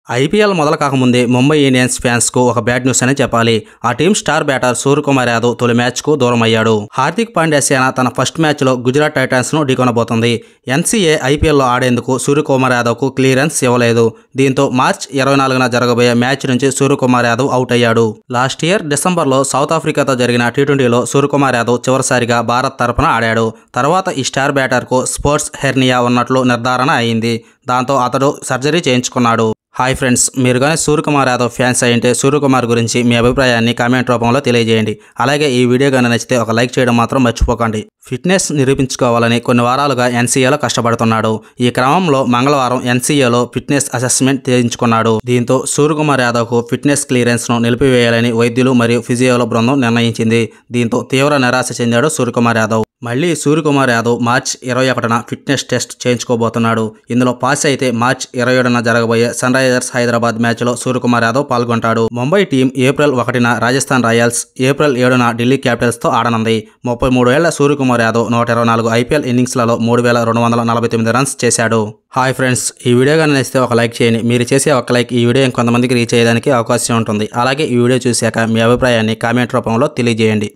IPL మొదలు కాకముందే Mumbai Indians fans కు ఒక బ్యాడ్ న్యూస్ అనే చెప్పాలి. ఆ team star batter Suryakumar Yadav తొలి మ్యాచ్ కు దూరమయ్యాడు. హార్దిక్ పాండ్యా సేన తన ఫస్ట్ మ్యాచ్ లో గుజరాత్ టైటాన్స్ ను ఢీకొనబోతోంది. ఎన్సీఏ ఐపీఎల్ లో ఆడేందుకు సూర్యకుమార్ యాదవ్ కు క్లియరెన్స్ ఇవ్వలేదు. దీంతో మార్చి 24న జరగబోయే మ్యాచ్ నుంచి సూర్యకుమార్ యాదవ్ అవుట్ అయ్యాడు. లాస్ట్ ఇయర్ డిసెంబర్ లో సౌత్ ఆఫ్రికాతో జరిగిన టీ20లో సూర్యకుమార్ యాదవ్ చివరిసారిగా భారత్ తరపున ఆడాడు. తర్వాత ఈ స్టార్ బ్యాటర్ కు స్పోర్ట్స్ హెర్నియా ఉన్నట్లు నిర్ధారణ అయింది. దాంతో అతడు సర్జరీ చేయించుకున్నాడు. హాయ్ ఫ్రెండ్స్, మీరు కానీ సూర్యకుమార్ యాదవ్ ఫ్యాన్స్ అయింటే సూర్యకుమార్ గురించి మీ అభిప్రాయాన్ని కామెంట్ రూపంలో తెలియజేయండి. అలాగే ఈ వీడియో కానీ నచ్చితే ఒక లైక్ చేయడం మాత్రం మర్చిపోకండి. ఫిట్నెస్ నిరూపించుకోవాలని కొన్ని వారాలుగా ఎన్సీఏలో కష్టపడుతున్నాడు. ఈ క్రమంలో మంగళవారం ఎన్సీఏలో ఫిట్నెస్ అసెస్మెంట్ చేయించుకున్నాడు. దీంతో సూర్యకుమార్ యాదవ్కు ఫిట్నెస్ క్లియరెన్స్ ను నిలిపివేయాలని వైద్యులు మరియు ఫిజియోల బృందం నిర్ణయించింది. దీంతో తీవ్ర నిరాశ చెందాడు సూర్యకుమార్ యాదవ్. మళ్లీ సూర్యకుమార్ యాదవ్ మార్చి 21న ఫిట్నెస్ టెస్ట్ చేయించుకోబోతున్నాడు. ఇందులో పాస్ అయితే మార్చి 27న జరగబోయే సన్ రైజర్స్ హైదరాబాద్ మ్యాచ్లో సూర్యకుమార్ యాదవ్ పాల్గొంటాడు. ముంబై టీం ఏప్రిల్ 1న రాజస్థాన్ రాయల్స్, ఏప్రిల్ 7న ఢిల్లీ క్యాపిటల్స్తో ఆడనుంది. 33 ఏళ్ల సూర్యకుమార్ యాదవ్ 124 ఐపీఎల్ ఇన్నింగ్స్లలో 3249 రన్స్ చేశాడు. హాయ్ ఫ్రెండ్స్, ఈ వీడియో కానీ నచ్చితే ఒక లైక్ చేయండి. మీరు చేసే ఒక లైక్ ఈ వీడియో ఇంకొంతమందికి రీచ్ చేయడానికి అవకాశం ఉంటుంది. అలాగే ఈ వీడియో చూశాక మీ అభిప్రాయాన్ని కామెంట్ రూపంలో తెలియజేయండి.